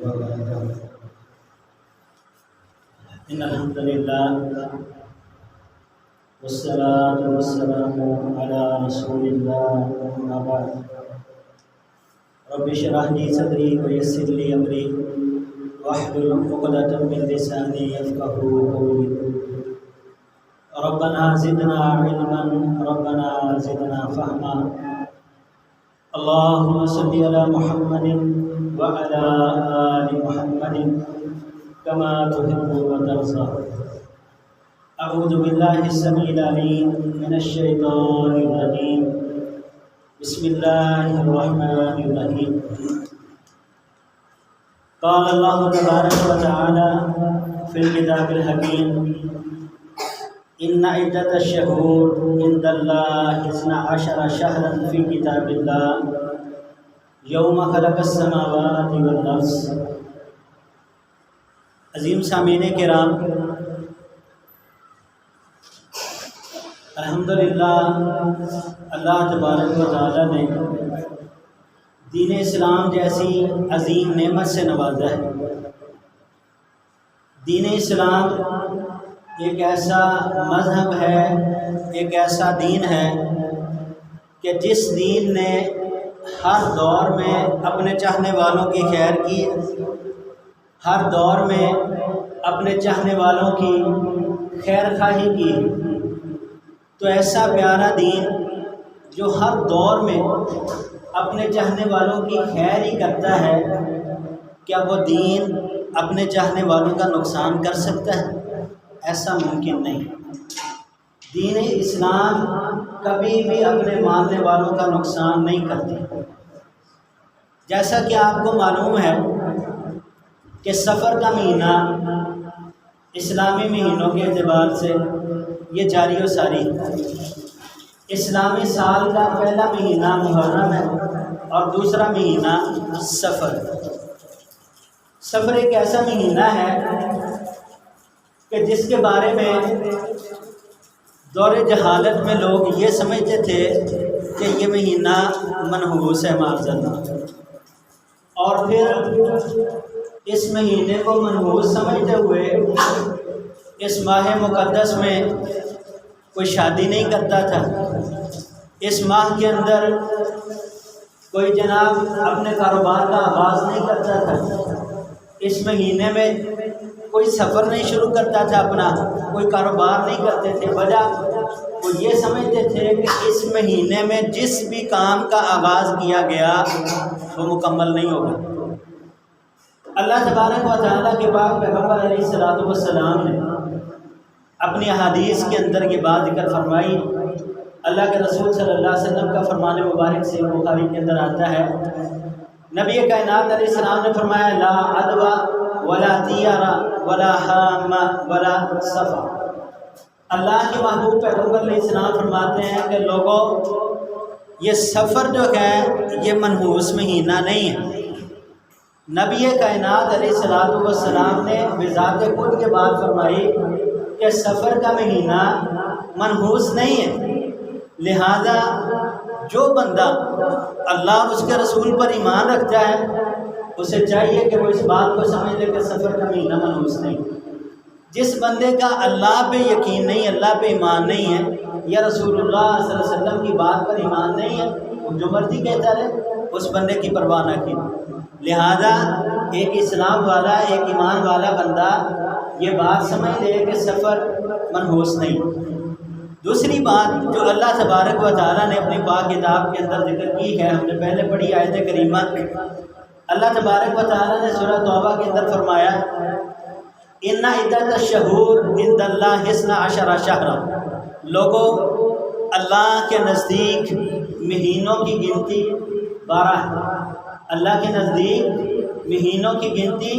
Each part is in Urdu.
وبركاته. إن الحمد لله والصلاة والسلام على رسول الله. أما بعد، رب اشرح لي صدري ويسر لي أمري واحلل عقدة من لساني يفقهوا قولي. ربنا زدنا علما، ربنا زدنا فهما. اللهم صل على محمد وعلى آل محمد كما تحب وترضى. أعوذ بالله السميع العليم من الشيطان الرجيم. بسم الله الرحمن الرحيم. قال الله تبارك وتعالى في الكتاب الحكيم: إن عدة الشهور عند الله 12 شهرا في كتاب الله يوم خلق السماوات والأرض. عظیم سامعین کرام، الحمدللہ اللہ تبارک و تعالی نے دین اسلام جیسی عظیم نعمت سے نوازا ہے۔ دین اسلام ایک ایسا مذہب ہے، ایک ایسا دین ہے کہ جس دین نے ہر دور میں اپنے چاہنے والوں کی خیر کی، ہر دور میں اپنے چاہنے والوں کی خیر خواہی کی۔ تو ایسا پیارا دین جو ہر دور میں اپنے چاہنے والوں کی خیر ہی کرتا ہے، کیا وہ دین اپنے چاہنے والوں کا نقصان کر سکتا ہے؟ ایسا ممکن نہیں۔ دین اسلام کبھی بھی اپنے ماننے والوں کا نقصان نہیں کرتی۔ جیسا کہ آپ کو معلوم ہے کہ سفر کا مہینہ اسلامی مہینوں کے اعتبار سے یہ جاری و ساری ہے۔ اسلامی سال کا پہلا مہینہ محرم ہے اور دوسرا مہینہ سفر۔ سفر ایک ایسا مہینہ ہے کہ جس کے بارے میں دور جہالت میں لوگ یہ سمجھتے تھے کہ یہ مہینہ منحوس ہے معذاللہ، اور پھر اس مہینے کو منحوس سمجھتے ہوئے اس ماہ مقدس میں کوئی شادی نہیں کرتا تھا، اس ماہ کے اندر کوئی جناب اپنے کاروبار کا آغاز نہیں کرتا تھا، اس مہینے میں کوئی سفر نہیں شروع کرتا تھا، اپنا کوئی کاروبار نہیں کرتے تھے۔ وجہ وہ یہ سمجھتے تھے کہ اس مہینے میں جس بھی کام کا آغاز کیا گیا وہ مکمل نہیں ہوگا۔ اللہ تبارک و تعالیٰ کے پاک پیغمبر علیہ السلام نے اپنی احادیث کے اندر یہ بات ذکر فرمائی۔ اللہ کے رسول صلی اللہ علیہ وسلم کا فرمان مبارک سے بخاری کے اندر آتا ہے، نبی کائنات علیہ السلام نے فرمایا: لا عدوى ولا طیارہ ولا حام ولا صفا۔ اللہ کے محبوب پیغمبر علیہ السلام فرماتے ہیں کہ لوگوں، یہ سفر جو ہے یہ منحوس مہینہ نہیں ہے۔ نبی کائنات علیہ السلام نے بذات خود کے بات فرمائی کہ سفر کا مہینہ منحوس نہیں ہے، لہذا جو بندہ اللہ اور اس کے رسول پر ایمان رکھتا ہے اسے چاہیے کہ وہ اس بات کو سمجھ لے کہ سفر کا مہینہ منحوس نہیں۔ جس بندے کا اللہ پہ یقین نہیں، اللہ پہ ایمان نہیں ہے، یا رسول اللہ صلی اللہ علیہ وسلم کی بات پر ایمان نہیں ہے، وہ جو مرضی کہتا رہے، اس بندے کی پرواہ نہ کی۔ لہذا ایک اسلام والا، ایک ایمان والا بندہ یہ بات سمجھ لے کہ سفر منحوس نہیں۔ دوسری بات جو اللہ تبارک و تعالیٰ نے اپنی پاک کتاب کے اندر ذکر کی ہے، ہم نے پہلے پڑھی آیت کریمہ، اللہ تبارک و تعالیٰ نے سورہ توبہ کے اندر فرمایا: ان عدت الشہور عند اللہ 12 شہرا۔ لوگوں، اللہ کے نزدیک مہینوں کی گنتی 12 ہے۔ اللہ کے نزدیک مہینوں کی گنتی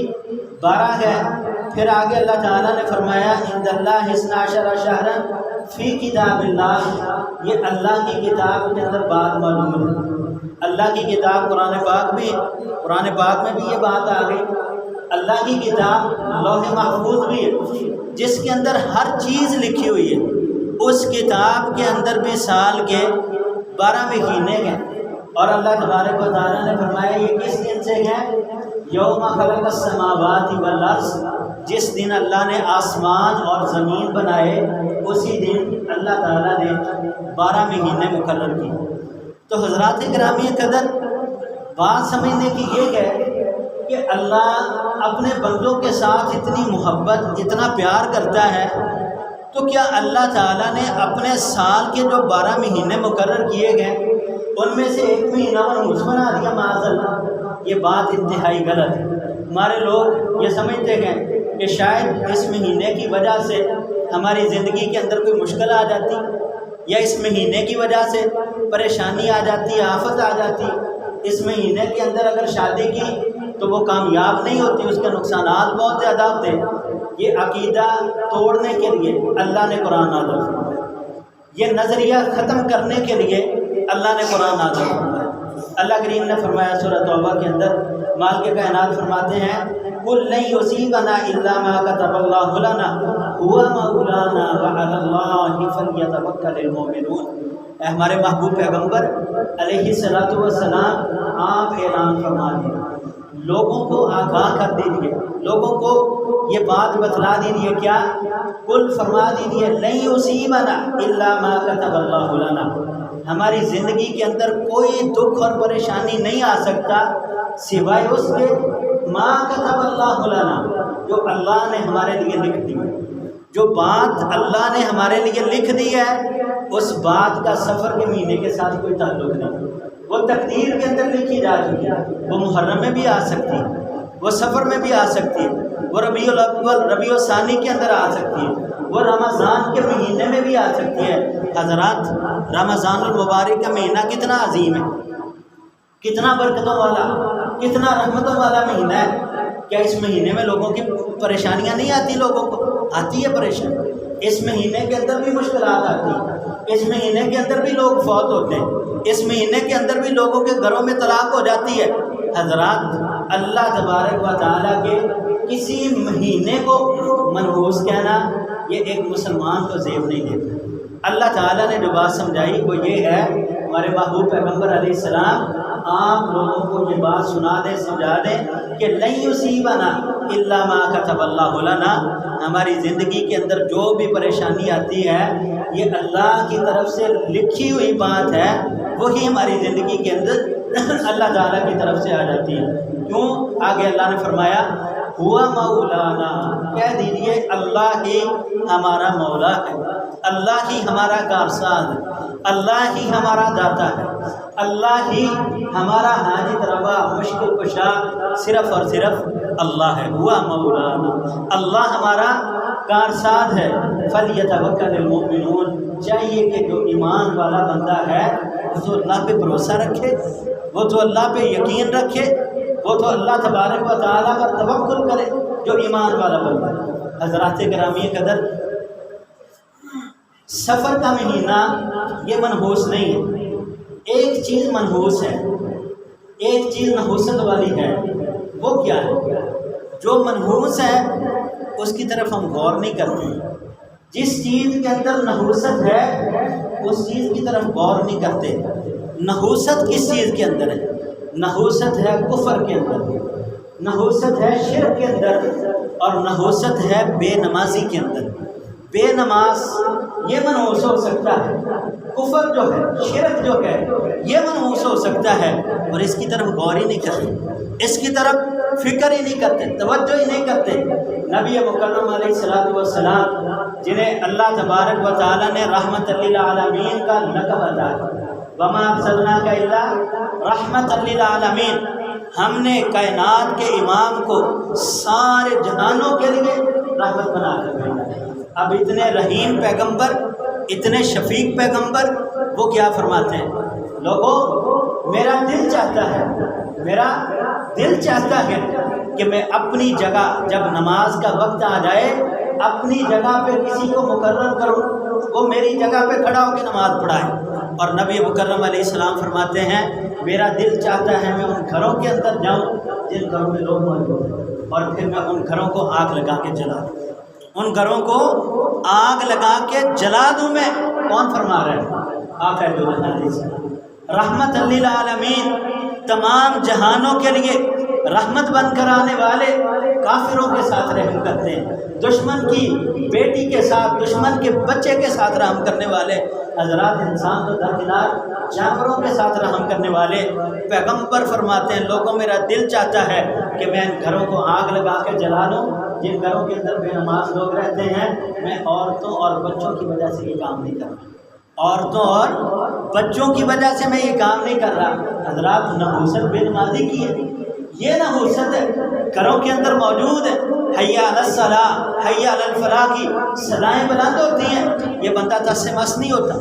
12 ہے۔ پھر آگے اللہ تعالیٰ نے فرمایا: عند اللہ 12 شہرا فی کتاب اللہ۔ یہ اللہ کی کتاب کے اندر بات معلوم ہے۔ اللہ کی کتاب قرآن پاک میں بھی یہ بات آ گئی۔ اللہ کی کتاب لوح محفوظ بھی ہے جس کے اندر ہر چیز لکھی ہوئی ہے۔ اس کتاب کے اندر بھی سال کے 12 مہینے ہیں، اور اللہ تبارک و تعالیٰ نے فرمایا یہ کس دن سے ہیں؟ یوم خلق السماوات والارض، جس دن اللہ نے آسمان اور زمین بنائے اسی دن اللہ تعالیٰ نے 12 مہینے مقرر کیے۔ تو حضرات گرامی قدر، بات سمجھنے کی یہ ہے کہ اللہ اپنے بندوں کے ساتھ اتنی محبت، اتنا پیار کرتا ہے، تو کیا اللہ تعالیٰ نے اپنے سال کے جو 12 مہینے مقرر کیے گئے ان میں سے ایک مہینہ منحوس بنا دیا؟ معاذ اللہ، یہ بات انتہائی غلط ہے۔ ہمارے لوگ یہ سمجھتے ہیں کہ شاید اس مہینے کی وجہ سے ہماری زندگی کے اندر کوئی مشکل آ جاتی، یا اس مہینے کی وجہ سے پریشانی آ جاتی، آفت آ جاتی، اس مہینے کے اندر اگر شادی کی تو وہ کامیاب نہیں ہوتی، اس کے نقصانات بہت زیادہ ہوتے ہیں۔ یہ عقیدہ توڑنے کے لیے اللہ نے قرآن نازل فرمایا، یہ نظریہ ختم کرنے کے لیے اللہ نے قرآن نازل فرمایا۔ اللہ کریم نے فرمایا سورہ توبہ کے اندر، مالک کائنات فرماتے ہیں قُلْ لَن يُصِيبَنَا إِلَّا مَا كَتَبَ اللَّهُ لَنَا هُوَ مَوْلَانَا وَعَلَى اللَّهِ فَلْيَتَوَكَّلِ الْمُؤْمِنُونَ۔ اے ہمارے محبوب پیغمبر علیہ الصلوۃ والسلام، آپ اعلان فرما دیجیے، لوگوں کو آگاہ کر دیجیے، لوگوں کو یہ بات بتلا دیجیے، کیا قل فرما دیجیے لن یصیبنا الا ما كتب اللہ لنا، ہماری زندگی کے اندر کوئی دکھ اور پریشانی نہیں آ سکتا سوائے اس کے ما كتب اللہ لنا، جو اللہ نے ہمارے لیے لکھ دی۔ جو بات اللہ نے ہمارے لیے لکھ دی ہے اس بات کا سفر کے مہینے کے ساتھ کوئی تعلق نہیں، وہ تقدیر کے اندر لکھی جا چکی ہے، وہ محرم میں بھی آ سکتی ہے، وہ سفر میں بھی آ سکتی ہے، وہ ربیع الاول ربیع الثانی کے اندر آ سکتی ہے، وہ رمضان کے مہینے میں بھی آ سکتی ہے۔ حضرات، رمضان المبارک کا مہینہ کتنا عظیم ہے، کتنا برکتوں والا، کتنا رحمتوں والا مہینہ ہے۔ کیا اس مہینے میں لوگوں کی پریشانیاں نہیں آتی؟ لوگوں کو آتی ہے پریشانی، اس مہینے کے اندر بھی مشکلات آتی ہیں، اس مہینے کے اندر بھی لوگ فوت ہوتے ہیں، اس مہینے کے اندر بھی لوگوں کے گھروں میں طلاق ہو جاتی ہے۔ حضرات، اللہ تبارک و تعالیٰ کے کسی مہینے کو منحوس کہنا یہ ایک مسلمان کو زیب نہیں دیتا۔ اللہ تعالیٰ نے جو بات سمجھائی وہ یہ ہے، ہمارے محبوب پیغمبر علیہ السلام آپ لوگوں کو یہ بات سنا دیں، سمجھا دیں کہ لن یصیبنا الا ما كتب اللہ لنا، ہماری زندگی کے اندر جو بھی پریشانی آتی ہے یہ اللہ کی طرف سے لکھی ہوئی بات ہے، وہی ہماری زندگی کے اندر اللہ تعالیٰ کی طرف سے آ جاتی ہے۔ کیوں؟ آگے اللہ نے فرمایا ہوا مولانا، کہہ دیجئے اللہ ہی ہمارا مولا ہے، اللہ ہی ہمارا کارساز ہے، اللہ ہی ہمارا داتا ہے، اللہ ہی ہمارا حاجت روا مشکل کشا صرف اور صرف اللہ ہے۔ ہوا مولانا، اللہ ہمارا کارساز ہے۔ فَلْيَتَوَكَّلِ الْمُؤْمِنُونَ، چاہیے کہ جو ایمان والا بندہ ہے وہ تو اللہ پہ بھروسہ رکھے، وہ تو اللہ پہ یقین رکھے، وہ تو اللہ تبارک و تعالیٰ پر توکل کرے، جو ایمان والا بندہ ہے۔ حضرات گرامی قدر، سفر کا مہینہ یہ منحوس نہیں ہے، ایک چیز منحوس ہے، ایک چیز نحوست والی ہے، وہ کیا ہے؟ جو منحوس ہے اس کی طرف ہم غور نہیں کرتے، جس چیز کے اندر نحوست ہے اس چیز کی طرف غور نہیں کرتے۔ نحوست کس چیز کے اندر ہے؟ نحوست ہے کفر کے اندر، نحوست ہے شرک کے اندر، اور نحوست ہے بے نمازی کے اندر۔ بے نماز یہ منحوس ہو سکتا ہے، کفر جو ہے، شرک جو ہے یہ منحوس ہو سکتا ہے، اور اس کی طرف غور ہی نہیں کرتے، اس کی طرف فکر ہی نہیں کرتے، توجہ ہی نہیں کرتے۔ نبی مکرم علیہ الصلوۃ والسلام، جنہیں اللہ تبارک و تعالیٰ نے رحمت للعالمین کا لقب عطا ہے، وما ارسلناک الا رحمت للعالمین، ہم نے کائنات کے امام کو سارے جہانوں کے لیے رحمت بنا کر بھیجا۔ اب اتنے رحیم پیغمبر، اتنے شفیق پیغمبر، وہ کیا فرماتے ہیں؟ لوگوں، میرا دل چاہتا ہے، میرا دل چاہتا ہے کہ میں اپنی جگہ جب نماز کا وقت آ جائے اپنی جگہ پہ کسی کو مقرر کروں، وہ میری جگہ پہ کھڑا ہو کے نماز پڑھائے۔ اور نبی مکرم علیہ السلام فرماتے ہیں میرا دل چاہتا ہے میں ان گھروں کے اندر جاؤں جن گھروں میں لوگ موجود ہیں، اور پھر میں ان گھروں کو آگ لگا کے جلا دوں، ان گھروں کو آگ لگا کے جلا دوں میں۔ کون فرما رہے ہیں؟ آقا دو جہان، رحمت للعالمین، تمام جہانوں کے لیے رحمت بن کر آنے والے کافروں کے ساتھ رحم کرتے ہیں، دشمن کی بیٹی کے ساتھ، دشمن کے بچے کے ساتھ رحم کرنے والے حضرات، انسان تو درکنار جانوروں کے ساتھ رحم کرنے والے پیغمبر فرماتے ہیں لوگوں میرا دل چاہتا ہے کہ میں ان گھروں کو آگ لگا کے جلا لوں جن گھروں کے اندر بے نماز لوگ رہتے ہیں، میں عورتوں اور بچوں کی وجہ سے یہ کام نہیں کر رہا، عورتوں اور بچوں کی وجہ سے میں یہ کام نہیں کر رہا۔ حضرات نحوست بے نمازی کی ہے، یہ نحوست ہے، گھروں کے اندر موجود ہے، حی علی الصلاۃ حی علی الفلاح کی صدائیں بلند ہوتی ہیں، یہ بندہ دس سے مس نہیں ہوتا،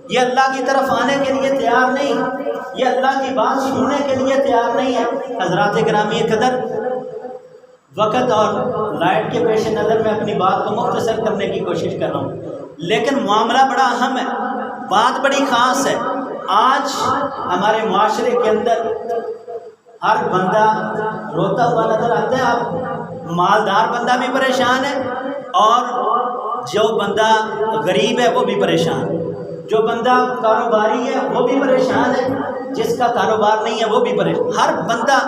یہ اللہ کی طرف آنے کے لیے تیار نہیں، یہ اللہ کی بات سننے کے لیے تیار نہیں ہے۔ حضرات گرامی قدر، وقت اور لائٹ کے پیش نظر میں اپنی بات کو مختصر کرنے کی کوشش کر رہا ہوں، لیکن معاملہ بڑا اہم ہے، بات بڑی خاص ہے۔ آج ہمارے معاشرے کے اندر ہر بندہ روتا ہوا نظر آتا ہے، آپ مالدار بندہ بھی پریشان ہے اور جو بندہ غریب ہے وہ بھی پریشان ہے، جو بندہ کاروباری ہے وہ بھی پریشان ہے، جس کا کاروبار نہیں ہے وہ بھی پریشان۔ ہر بندہ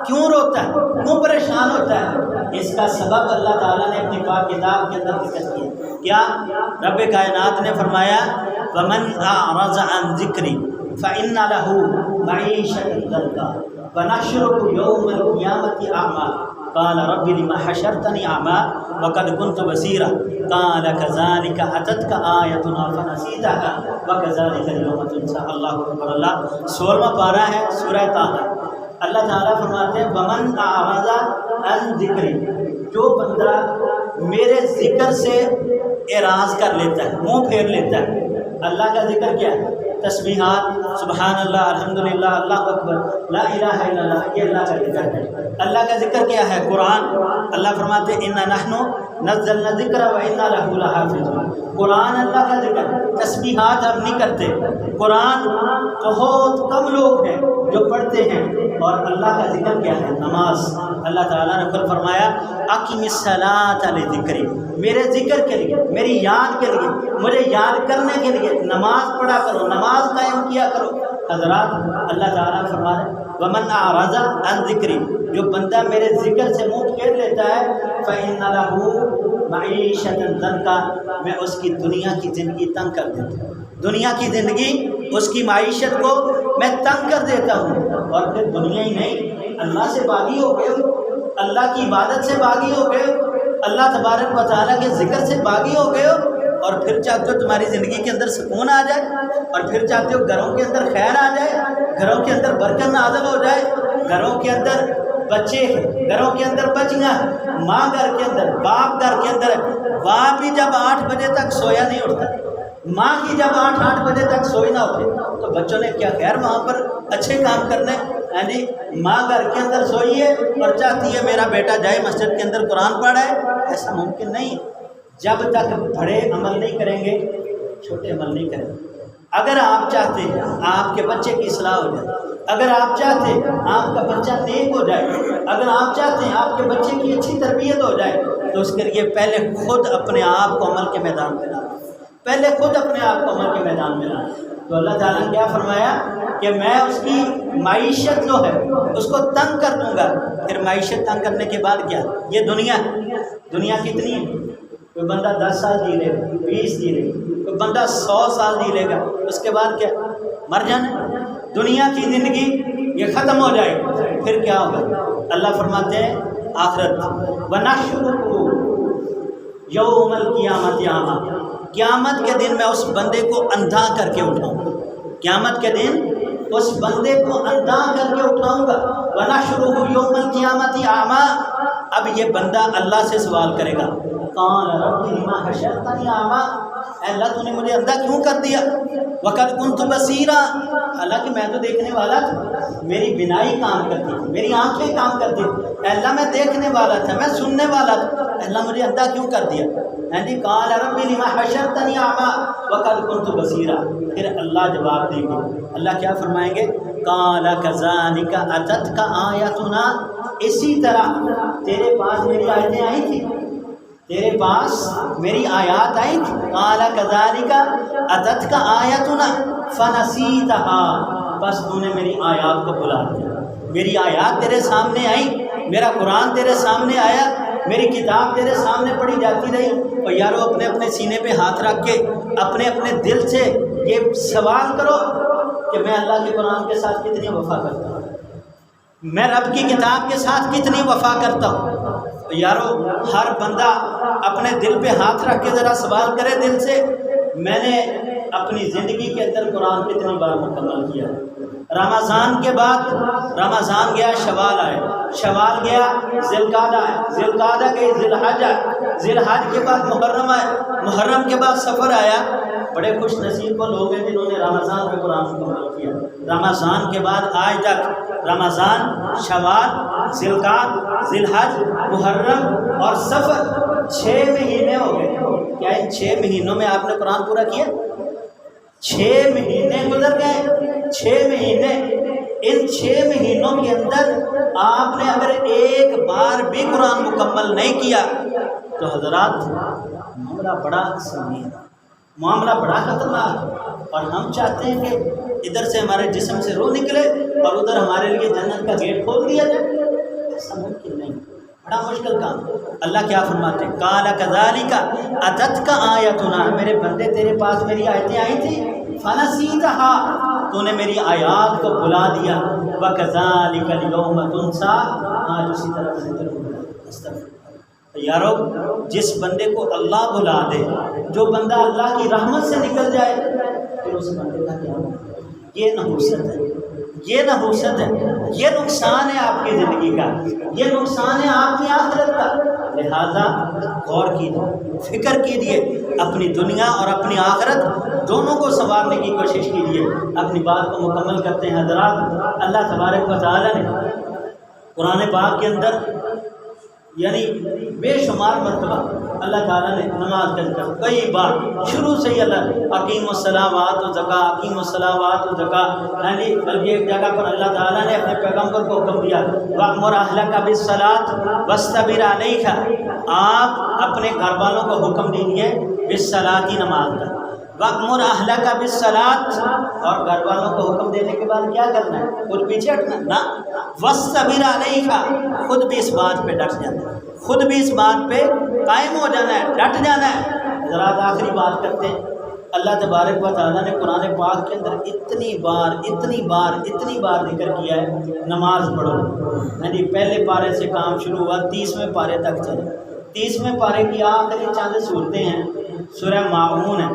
کیوں روتا ہے، کیوں پریشان ہوتا ہے؟ اس کا سبب اللہ تعالیٰ نے اپنی پاک کتاب کے اندر ذکر کیا۔ کیا؟ رب کائنات نے فرمایا وَمَنْ أَعْرَضَ عَنْ ذِكْرِي فَإِنَّ لَهُ مَعِيشَةً ضَنْكًا وَنَحْشُرُهُ يَوْمَ الْقِيَامَةِ أَعْمَىٰ قَالَ رَبِّ لِمَ حَشَرْتَنِي أَعْمَىٰ وَقَدْ كُنْتُ بَصِيرًا قَالَ كَذَٰلِكَ أَتَتْكَ آيَاتُنَا فَنَسِيتَهَا وَكَذَٰلِكَ الْيَوْمَ تُنسَىٰ۔ اللہ اکبر، اللہ 16واں پارہ ہے سورہ طٰہٰ۔ اللہ تعالیٰ فرماتے ہیں وَمَنْ أَعْرَضَ عَنْ ذِكْرِي، جو بندہ میرے ذکر سے اعراض کر لیتا ہے، منہ پھیر لیتا ہے۔ اللہ کا ذکر کیا ہے؟ تسبیحات، سبحان اللہ، الحمدللہ، اللہ اکبر، لا الہ الا اللہ، یہ اللہ کا ذکر ہے۔ اللہ کا ذکر کیا ہے؟ قرآن۔ اللہ فرماتے ہیں اِنَّا نَحْنُ نَزَّلْنَا الذِّكْرَ وَإِنَّا لَهُ لَحَافِظُونَ۔ قرآن اللہ کا ذکر، تسبیحات ہم نہیں کرتے، قرآن بہت کم لوگ ہیں جو پڑھتے ہیں، اور اللہ کا ذکر کیا ہے؟ نماز۔ اللہ تعالیٰ نے خود فرمایا اقم الصلاۃ لذکری، میرے ذکر کے لیے، میری یاد کے لیے، مجھے یاد کرنے کے لیے نماز پڑھا کرو، نماز قائم کیا کرو۔ حضرات اللہ تعالیٰ فرما رہے ہیں وَمَنْ أَعْرَضَ عَنْ ذِكْرِي، جو بندہ میرے ذکر سے منہ پھیر لیتا ہے فَإِنَّ لَهُ مَعِيشَةً ضَنْكًا، میں اس کی دنیا کی زندگی تنگ کر دیتا ہوں، دنیا کی زندگی، اس کی معیشت کو میں تنگ کر دیتا ہوں، اور پھر دنیا ہی نہیں، اللہ سے باغی ہو گئے ہو، اللہ کی عبادت سے باغی ہو گئے ہو، اللہ تبارک و تعالیٰ کے ذکر سے باغی ہو گئے ہو، اور پھر چاہتے ہو تمہاری زندگی کے اندر سکون آ جائے، اور پھر چاہتے ہو گھروں کے اندر خیر آ جائے، گھروں کے اندر برکت نازل ہو جائے، گھروں کے اندر بچے ہیں، گھروں کے اندر بچیاں، ماں گھر کے اندر، باپ گھر کے اندر، باپ بھی جب 8 بجے تک سویا نہیں اٹھتا، ماں کی جب 8 بجے تک سوئی نہ اٹھے تو بچوں نے کیا خیر وہاں پر اچھے کام کرنے؟ یعنی ماں گھر کے اندر سوئی ہے اور چاہتی ہے میرا بیٹا جائے مسجد کے اندر قرآن پڑھے، ایسا ممکن نہیں۔ جب تک بڑے عمل نہیں کریں گے چھوٹے عمل نہیں کریں گے۔ اگر آپ چاہتے ہیں آپ کے بچے کی اصلاح ہو جائے، اگر آپ چاہتے ہیں آپ کا بچہ نیک ہو جائے، اگر آپ چاہتے ہیں آپ کے بچے کی اچھی تربیت ہو جائے، تو اس کے لیے پہلے خود اپنے آپ کو عمل کے میدان میں لائیں، پہلے خود اپنے آپ کو عمل کے میدان میں لائیں۔ تو اللہ تعالیٰ نے کیا فرمایا کہ میں اس کی معیشت جو ہے اس کو تنگ کر دوں گا۔ پھر معیشت تنگ کرنے کے بعد کیا؟ یہ دنیا کتنی ہے؟ کوئی بندہ 10 سال جی لے گا، 20 جی لے گا، کوئی بندہ 100 سال جی لے گا، اس کے بعد کیا؟ مر جانا۔ دنیا کی زندگی یہ ختم ہو جائے، پھر کیا ہوگا؟ اللہ فرماتے ہیں آخرت وَنَحْشُرُهُ يَوْمَ الْقِيَامَةِ أَعْمَىٰ، قیامت کے دن میں اس بندے کو اندھا کر کے اٹھاؤں گا، قیامت کے دن اس بندے کو اندھا کر کے اٹھاؤں گا۔ وَنَحْشُرُهُ يَوْمَ الْقِيَامَةِ أَعْمَىٰ، اب یہ بندہ اللہ سے سوال کرے گا قَالَ رَبِّ لِمَ حَشَرْتَنِي أَعْمَىٰ، اے اللہ تو نے مجھے اندھا کیوں کر دیا؟ وَقَدْ كُنْتُ بَصِيرًا، حالانکہ میں تو دیکھنے والا تھا، میری بینائی کام کرتی تھی، میری آنکھیں کام کرتی تھی، اے اللہ میں دیکھنے والا تھا، میں سننے والا تھا، اے اللہ مجھے اندھا کیوں کر دیا؟ قال رب لم حشرتنی اعمى وقد كنت بصیرا، پھر اللہ جواب دیں گے، اللہ کیا فرمائیں گے؟ قال كذلك اتتك آیاتنا، اسی طرح تیرے پاس میری آیتیں آئی تھی، تیرے پاس میری آیات آئی تھی۔ قال كذلك اتتك آیاتنا فنسیتها، بس تو نے میری آیات کو بھلا دیا، میری آیات تیرے سامنے آئی میرا قرآن تیرے سامنے آیا، میری کتاب تیرے سامنے پڑھی جاتی رہی، اور یارو اپنے اپنے سینے پہ ہاتھ رکھ کے اپنے اپنے دل سے یہ سوال کرو کہ میں اللہ کے قرآن کے ساتھ کتنی وفا کرتا ہوں، میں رب کی کتاب کے ساتھ کتنی وفا کرتا ہوں۔ یارو ہر بندہ اپنے دل پہ ہاتھ رکھ کے ذرا سوال کرے دل سے، میں نے اپنی زندگی کے اندر قرآن کتنی بار مکمل کیا ہے۔ رمضان کے بعد رمضان گیا، شوال آئے، شوال گیا، ذی القعدہ آئے، ذی القعدہ گئی، ذی الحج آئے، ذی الحج کے بعد محرم آئے، محرم کے بعد سفر آیا۔ بڑے خوش نصیب وہ لوگ ہیں جنہوں نے رمضان میں قرآن مکمل کیا۔ رمضان کے بعد آج تک رمضان، شوال، ذی القعدہ، ذی الحج، محرم اور سفر 6 مہینے ہو گئے۔ کیا ان 6 مہینوں میں آپ نے قرآن پورا کیا؟ 6 مہینے گزر گئے، 6 مہینے۔ ان 6 مہینوں کے اندر آپ نے اگر ایک بار بھی قرآن مکمل نہیں کیا تو حضرات معاملہ بڑا سنگین، معاملہ بڑا خطرناک، اور ہم چاہتے ہیں کہ ادھر سے ہمارے جسم سے روح نکلے اور ادھر ہمارے لیے جنت کا گیٹ کھول دیا جائے۔ ایسا ممکن نہیں، بڑا مشکل کام۔ اللہ کیا فرماتے ہیں؟ قال کذالک اتتک آیاتنا، میرے بندے تیرے پاس میری آیتیں آئی تھیں، فنسیتها، تو نے میری آیات کو بھلا دیا، وکذالک اليوم تنسیٰ، آج اسی طرح سے تجھے بھلا دیا۔ استغفر۔ یارو جس بندے کو اللہ بھلا دے، جو بندہ اللہ کی رحمت سے نکل جائے، پھر اس بندے کا کیا ہوگا؟ یہ نحوست ہے، یہ نحوست ہے، یہ نقصان ہے آپ کی زندگی کا، یہ نقصان ہے آپ کی آخرت کا۔ لہذا غور کیجیے، فکر کیجیے، اپنی دنیا اور اپنی آخرت دونوں کو سنوارنے کی کوشش کیجیے۔ اپنی بات کو مکمل کرتے ہیں حضرات۔ اللہ تبارک و تعالیٰ نے قرآن پاک کے اندر یعنی بے شمار مرتبہ اللہ تعالیٰ نے نماز کا ذکر کئی بار شروع سے ہی اللہ اقیم الصلاوات و زکوٰۃ، اقیم الصلاوات و زکوٰۃ، یعنی بلکہ ایک جگہ پر اللہ تعالیٰ نے اپنے پیغمبر کو حکم دیا وَأْمُرْ أَهْلَكَ بِالصَّلَاةِ وَاصْطَبِرْ عَلَيْهَا، آپ اپنے گھر والوں کو حکم دیجیے بالصلاۃ، نماز کا، وَأْمُرْ أَهْلَكَ بِالصَّلَاةِ، اور گھر والوں کو حکم دینے کے بعد کیا کرنا ہے؟ خود پیچھے ہٹنا نہ، وَاصْطَبِرْ عَلَيْهَا، خود بھی اس بات پہ ڈٹ جانا ہے، خود بھی اس بات پہ قائم ہو جانا ہے، ڈٹ جانا ہے۔ حضرات آخری بات کرتے ہیں، اللہ تبارک و تعالیٰ نے قرآن پاک کے اندر اتنی بار ذکر کیا ہے نماز پڑھو، یعنی پہلے پارے سے کام شروع ہوا 30ویں پارے تک چلے۔ 30ویں پارے کی آخری چند صورتیں ہیں، سورہ ماعون ہے۔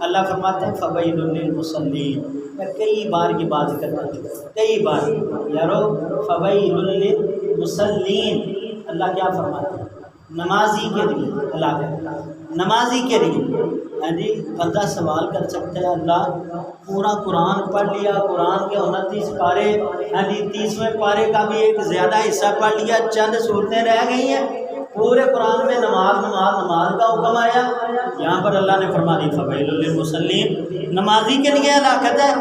اللہ فرماتے ہیں فویل للمصلین، میں کئی بار کی بات ذکر کر چکا ہوں، کئی بار یارو، فویل للمصلین، اللہ کیا فرماتے ہیں؟ نمازی کے لیے، اللہ کا نمازی کے لیے۔ ہاں جی، بندہ سوال کر سکتا ہے اللہ پورا قرآن پڑھ لیا، قرآن کے 29 پارے، ہاں جی 30ویں پارے کا بھی ایک زیادہ حصہ پڑھ لیا، چند صورتیں رہ گئی ہیں، پورے قرآن میں نماز کا حکم آیا۔ یہاں پر اللہ نے فرما دی فویل للمصلین، نمازی کے لیے ہلاکت ہے۔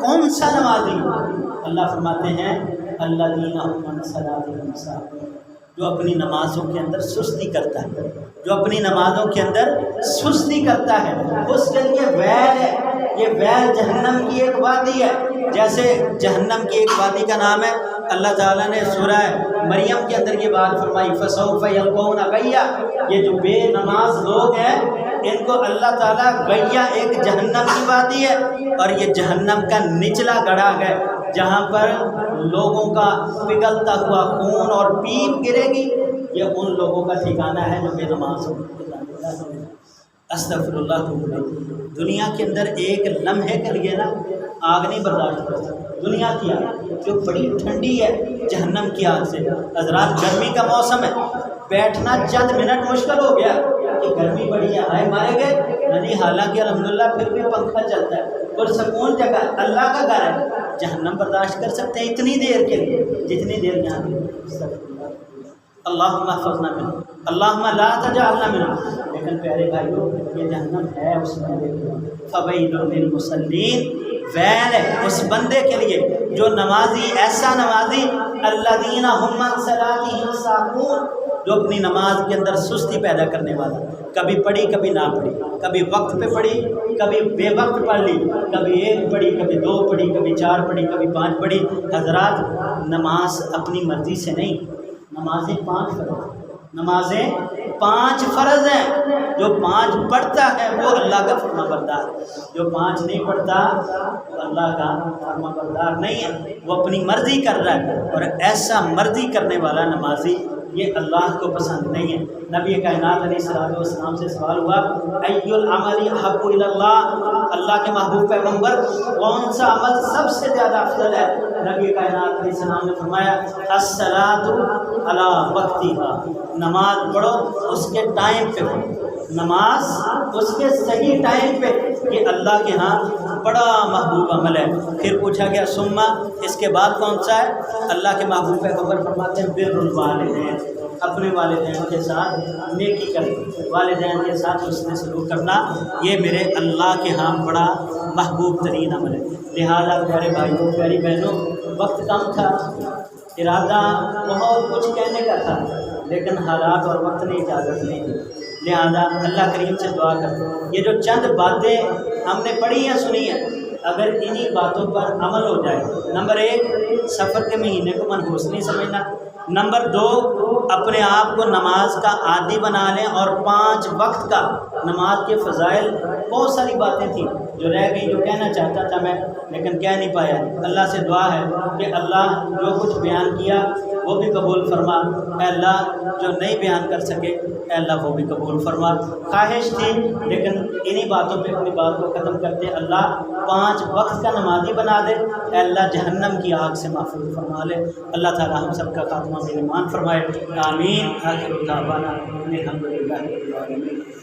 کون سا نمازی؟ اللہ فرماتے ہیں الذین هم عن صلاتهم ساہون، جو اپنی نمازوں کے اندر سستی کرتا ہے، جو اپنی نمازوں کے اندر سستی کرتا ہے، اس کے لیے ویل ہے۔ یہ ویل جہنم کی ایک وادی ہے، جیسے جہنم کی ایک وادی کا نام ہے۔ اللہ تعالیٰ نے سورہ مریم کے اندر یہ بات فرمائی فَسَوْفَ يَلْقَوْنَ غَيًّا، یہ جو بے نماز لوگ ہیں ان کو اللہ تعالیٰ غیّا، ایک جہنم کی وادی ہے، اور یہ جہنم کا نچلا گڑھا ہے جہاں پر لوگوں کا پگھلتا ہوا خون اور پیپ گرے گی۔ یہ ان لوگوں کا ٹھکانہ ہے جو بے نماز ہو۔ استغفر اللہ۔ دنیا کے اندر ایک لمحے کے لیے نا آگ نہیں برداشت کر سکتی، دنیا کی آگ جو بڑی ٹھنڈی ہے جہنم کی آگ سے۔ حضرات گرمی کا موسم ہے، بیٹھنا چند منٹ مشکل ہو گیا کہ گرمی بڑی ہے، ہائے مارے گئے، یعنی حالانکہ الحمدللہ پھر بھی پنکھا چلتا ہے اور سکون جگہ اللہ کا گھر ہے۔ جہنم برداشت کر سکتے ہیں اتنی دیر کے لیے جتنی دیر یہاں کی۔ اللہم احفظنا منہ، اللہم لا تجعلنا منہ۔ لیکن پیارے بھائیو، یہ جہنم ہے اس میں فویل للمصلین، ویل ہے اس بندے کے لیے جو نمازی، ایسا نمازی الذین هم عن صلاتهم ساہون، جو اپنی نماز کے اندر سستی پیدا کرنے والا، کبھی پڑھی کبھی نہ پڑھی، کبھی وقت پہ پڑھی کبھی بے وقت پڑھ لی، کبھی 1 پڑھی کبھی 2 پڑھی کبھی 4 پڑھی کبھی 5 پڑھی۔ حضرات نماز اپنی مرضی سے نہیں، نمازیں 5 فرض ہیں، نمازیں 5 فرض ہیں۔ جو 5 پڑھتا ہے وہ اللہ کا فرما بردار، جو 5 نہیں پڑھتا وہ اللہ کا فرما بردار نہیں ہے، وہ اپنی مرضی کر رہا ہے، اور ایسا مرضی کرنے والا نمازی یہ اللہ کو پسند نہیں ہے۔ نبی کائنات علیہ الصلوۃ والسلام سے سوال ہوا ای العمل احب الی اللہ، اللہ کے محبوب پیغمبر کون سا عمل سب سے زیادہ افضل ہے؟ نبی کائنات علیہ السلام نے فرمایا الصلاۃ علی وقتها، نماز پڑھو اس کے ٹائم پہ پڑھو، نماز اس کے صحیح ٹائم پہ، یہ اللہ کے ہاں بڑا محبوب عمل ہے۔ پھر پوچھا گیا ثم، اس کے بعد کون سا ہے؟ اللہ کے محبوب پیغمبر فرماتے ہیں بر الوالدین، اپنے والدین کے ساتھ نیکی کرنا، والدین کے ساتھ حسن سلوک کرنا، یہ میرے اللہ کے ہاں بڑا محبوب ترین عمل ہے۔ لہٰذا پیارے بھائیوں پیاری بہنوں، وقت کم تھا، ارادہ بہت کچھ کہنے کا تھا، لیکن حالات اور وقت نے اجازت نہیں دی، لہذا اللہ کریم سے دعا کرتے یہ جو چند باتیں ہم نے پڑھی ہیں سنی ہیں، اگر انہی باتوں پر عمل ہو جائے، نمبر 1 سفر کے مہینے کو منحوس نہیں سمجھنا، نمبر 2 اپنے آپ کو نماز کا عادی بنا لیں، اور 5 وقت کا نماز کے فضائل، بہت ساری باتیں تھیں جو رہ گئی، جو کہنا چاہتا تھا میں لیکن کہہ نہیں پایا۔ اللہ سے دعا ہے کہ اللہ جو کچھ بیان کیا وہ بھی قبول فرما، اے اللہ جو نہیں بیان کر سکے اے اللہ وہ بھی قبول فرما۔ خواہش تھی لیکن انہی باتوں پہ اپنی بات کو ختم کرتے، اللہ 5 وقت کا نمازی بنا دے، اے اللہ جہنم کی آگ سے محفوظ فرما لے، اللہ تعالی ہم سب کا خاتمہ ایمان فرمائے، آمین۔ آخر دعوانا الحمدللہ رب العالمین۔